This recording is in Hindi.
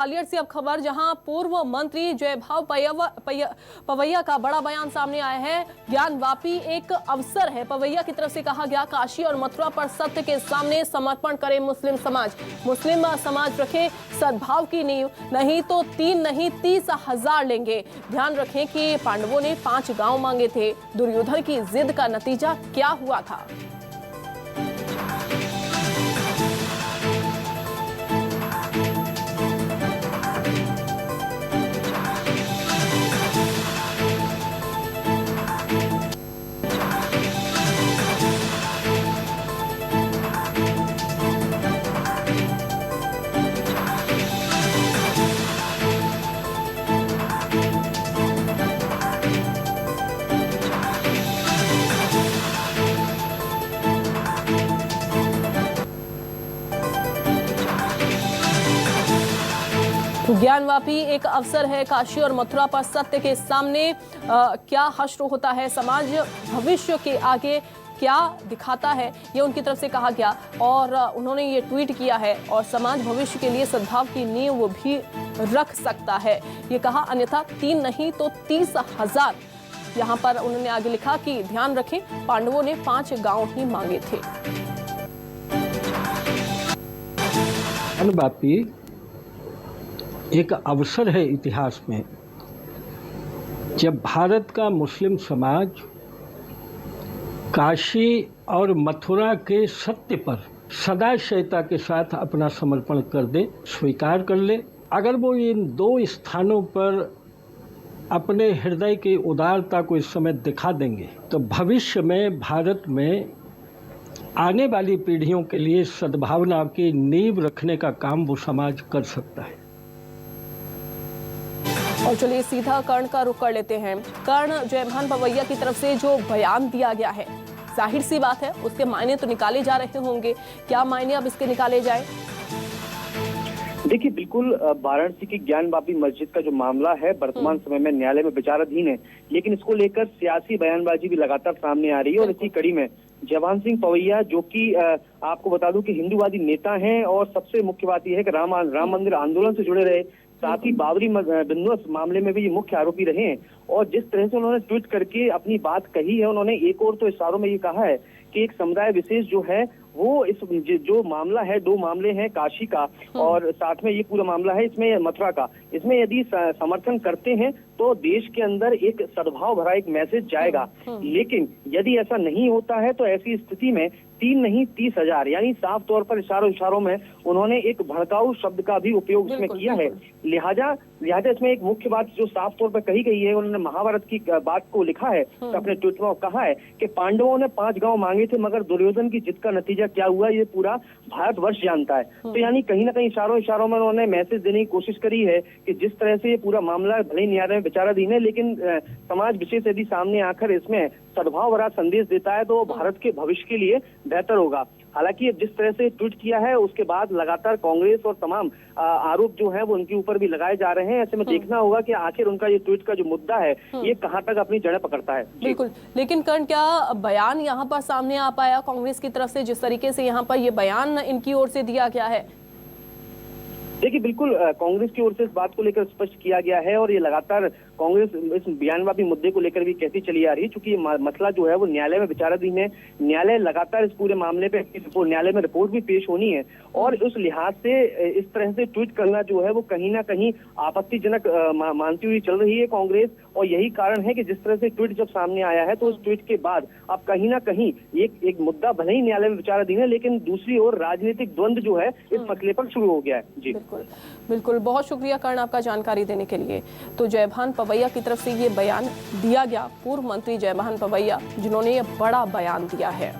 ग्वालियर से अब खबर, जहां पूर्व मंत्री जयभाव पवैया का बड़ा बयान सामने आया है। ज्ञानवापी एक अवसर है, पवैया की तरफ से कहा गया। काशी और मथुरा पर सत्य के सामने समर्पण करे मुस्लिम समाज। मुस्लिम समाज रखे सद्भाव की नींव, नहीं तो 3 नहीं 30,000 लेंगे। ध्यान रखें कि पांडवों ने 5 गांव मांगे थे। दुर्योधन की जिद का नतीजा क्या हुआ था? ज्ञानवापी एक अवसर है, काशी और मथुरा पर सत्य के सामने क्या हश्र होता है समाज, भविष्य के आगे क्या दिखाता है, ये उनकी तरफ से कहा गया। और उन्होंने ये ट्वीट किया है, और समाज भविष्य के लिए सद्भाव की नींव वो भी रख सकता है, ये कहा। अन्यथा 3 नहीं तो 30,000। यहाँ पर उन्होंने आगे लिखा कि ध्यान रखें, पांडवों ने 5 गांव ही मांगे थे। ज्ञानवापी एक अवसर है इतिहास में, जब भारत का मुस्लिम समाज काशी और मथुरा के सत्य पर सदाशयता के साथ अपना समर्पण कर दे, स्वीकार कर ले। अगर वो इन 2 स्थानों पर अपने हृदय की उदारता को इस समय दिखा देंगे, तो भविष्य में भारत में आने वाली पीढ़ियों के लिए सद्भावना की नींव रखने का काम वो समाज कर सकता है। और चलिए सीधा कर्ण का रुख कर लेते हैं। कर्ण, जयभान पवैया की तरफ से जो बयान दिया गया है, जाहिर सी बात है उसके मायने तो निकाले जा रहे होंगे। क्या मायने अब इसके निकाले जाए? देखिए, बिल्कुल वाराणसी की ज्ञानवापी मस्जिद का जो मामला है वर्तमान समय में न्यायालय में विचाराधीन है, लेकिन इसको लेकर सियासी बयानबाजी भी लगातार सामने आ रही है। और इसी कड़ी में जयभान सिंह पवैया, जो कि आपको बता दूं कि हिंदूवादी नेता हैं, और सबसे मुख्य बात यह है कि राम मंदिर आंदोलन से जुड़े रहे, साथ ही बाबरी बिंदुस मामले में भी ये मुख्य आरोपी रहे हैं। और जिस तरह से उन्होंने ट्वीट करके अपनी बात कही है, उन्होंने एक और तो इशारों में ये कहा है कि एक समुदाय विशेष जो है वो इस जो मामला है, 2 मामले हैं काशी का और साथ में ये पूरा मामला है इसमें मथुरा का, इसमें यदि समर्थन करते हैं तो देश के अंदर एक सद्भाव भरा एक मैसेज जाएगा। लेकिन यदि ऐसा नहीं होता है तो ऐसी स्थिति में 3 नहीं 30,000, यानी साफ तौर पर इशारों में उन्होंने एक भड़काऊ शब्द का भी उपयोग इसमें किया है। लिहाजा इसमें एक मुख्य बात जो साफ तौर पर कही गई है, उन्होंने महाभारत की बात को लिखा है, तो अपने ट्वीट में कहा है कि पांडवों ने 5 गांव मांगे थे, मगर दुर्योधन की जिद का नतीजा क्या हुआ ये पूरा भारतवर्ष जानता है। तो यानी कहीं ना कहीं इशारों में उन्होंने मैसेज देने की कोशिश करी है कि जिस तरह से ये पूरा मामला भले न्यायालय में विचाराधीन है, लेकिन समाज विशेष यदि सामने आकर इसमें सद्भाव भरा संदेश देता है तो भारत के भविष्य के लिए बेहतर होगा। हालांकि जिस तरह से ट्वीट किया है उसके बाद लगातार कांग्रेस और तमाम आरोप जो है वो उनके ऊपर भी लगाए जा रहे हैं। ऐसे में देखना होगा कि आखिर उनका ये ट्वीट का जो मुद्दा है ये कहां तक अपनी जड़ें पकड़ता है। बिल्कुल, लेकिन कर्ण, क्या बयान यहाँ पर सामने आ पाया कांग्रेस की तरफ से, जिस तरीके से यहाँ पर ये बयान इनकी ओर से दिया गया है? देखिए, बिल्कुल कांग्रेस की ओर से इस बात को लेकर स्पष्ट किया गया है, और ये लगातार कांग्रेस इस बयानबाजी मुद्दे को लेकर भी कहती चली आ रही है, क्योंकि ये मसला जो है वो न्यायालय में विचाराधीन है। न्यायालय लगातार इस पूरे मामले पे न्यायालय में रिपोर्ट भी पेश होनी है, और उस लिहाज से इस तरह से ट्वीट करना जो है वो कहीं ना कहीं आपत्तिजनक मानती हुई चल रही है कांग्रेस। और यही कारण है कि जिस तरह से ट्वीट जब सामने आया है तो उस ट्वीट के बाद अब कहीं ना कहीं एक मुद्दा भले ही न्यायालय में विचाराधीन है, लेकिन दूसरी ओर राजनीतिक द्वंद्व जो है इस मसले पर शुरू हो गया है। जी बिल्कुल, बहुत शुक्रिया कर्ण आपका जानकारी देने के लिए। तो जयभान पवैया की तरफ से ये बयान दिया गया, पूर्व मंत्री जयभान पवैया जिन्होंने ये बड़ा बयान दिया है।